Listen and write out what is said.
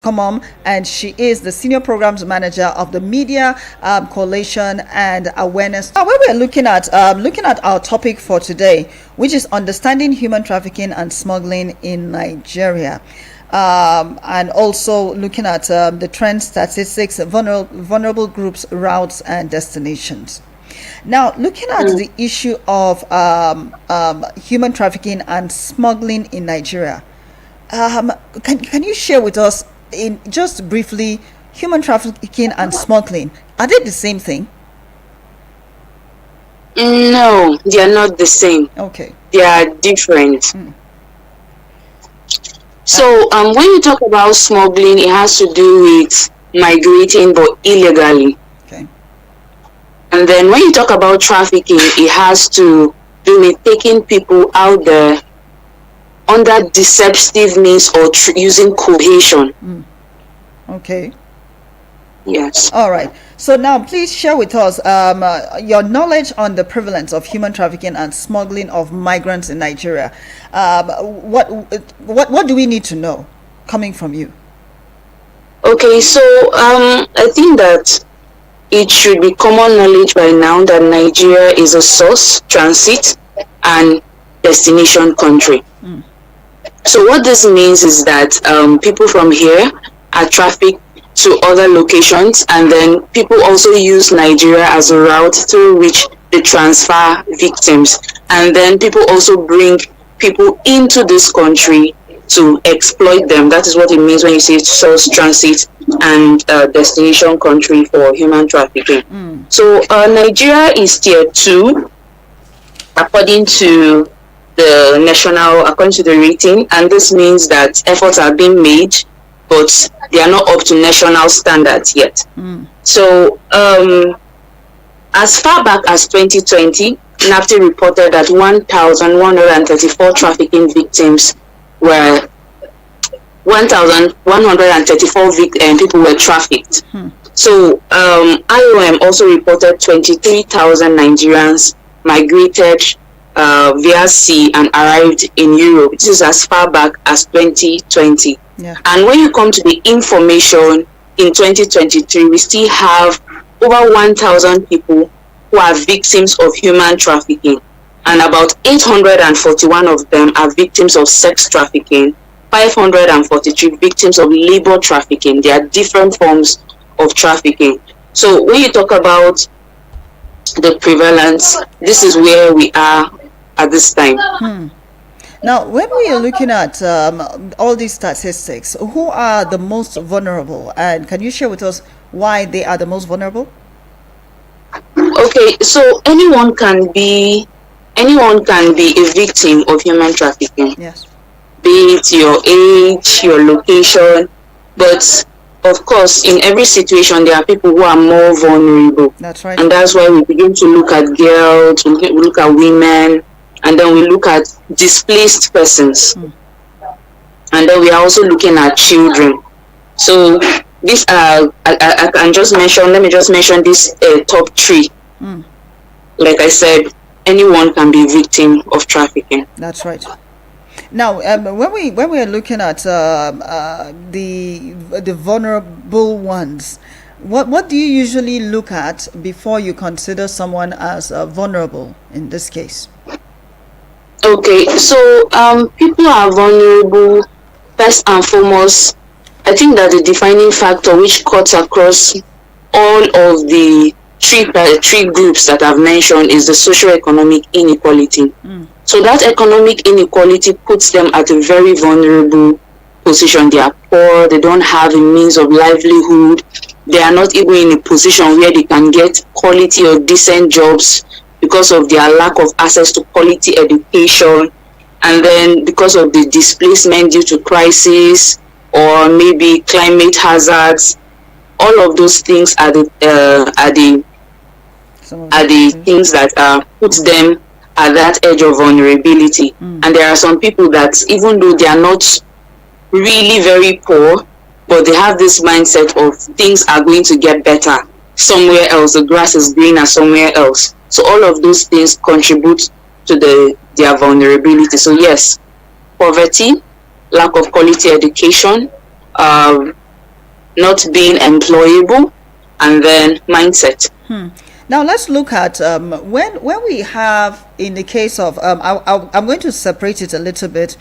Komom, and she is the Senior Programs Manager of the Media Coalition and Awareness. Now, we're looking at our topic for today, which is understanding human trafficking and smuggling in Nigeria. And also looking at the trend statistics, vulnerable groups, routes, and destinations. Now, looking at the issue of human trafficking and smuggling in Nigeria, can you share with us, in just briefly, human trafficking and smuggling, are they the same thing? No, they are not the same. Okay. They are different. So when you talk about smuggling, it has to do with migrating but illegally. Okay. And then when you talk about trafficking, it has to do with taking people out there under deceptive means or using coercion. Okay. Yes. All right. So now, please share with us your knowledge on the prevalence of human trafficking and smuggling of migrants in Nigeria. What do we need to know, coming from you? Okay, so I think that it should be common knowledge by now that Nigeria is a source, transit, and destination country. So what this means is that people from here are trafficked to other locations, and then people also use Nigeria as a route through which they transfer victims. And then people also bring people into this country to exploit them. That is what it means when you say source, transit, and destination country for human trafficking. So Nigeria is tier 2 according to the rating, and this means that efforts are being made, but they are not up to national standards yet. So as far back as 2020, NAFTA reported that 1,134 trafficking victims were 1,134 people were trafficked. So IOM also reported 23,000 Nigerians migrated via sea and arrived in Europe. This is as far back as 2020. And when you come to the information in 2023, we still have over 1,000 people who are victims of human trafficking, and about 841 of them are victims of sex trafficking, 543 victims of labor trafficking. There are different forms of trafficking. So when you talk about the prevalence, this is where we are at this time. Now, when we are looking at all these statistics, who are the most vulnerable, and can you share with us why they are the most vulnerable? Okay, so anyone can be a victim of human trafficking. Yes. Be it your age, your location, but of course, in every situation, there are people who are more vulnerable. That's right. And that's why we begin to look at girls, we look at women, and then we look at displaced persons. And then we are also looking at children. So these are, let me just mention this top 3. Like I said, anyone can be a victim of trafficking. That's right. Now, when we are looking at the vulnerable ones, what do you usually look at before you consider someone as vulnerable in this case? Okay, so people are vulnerable first and foremost. I think that the defining factor which cuts across all of the three groups that I've mentioned is the socio-economic inequality. So that economic inequality puts them at a very vulnerable position. They are poor, they don't have a means of livelihood, they are not even in a position where they can get quality or decent jobs because of their lack of access to quality education, and then because of the displacement due to crisis or maybe climate hazards. All of those things are the things that put them at that edge of vulnerability. And there are some people that, even though they are not really very poor, but they have this mindset of things are going to get better somewhere else, the grass is greener somewhere else. So all of those things contribute to their vulnerability. So yes, poverty, lack of quality education, not being employable, and then mindset. Now let's look at when we have, in the case of I'm going to separate it a little bit.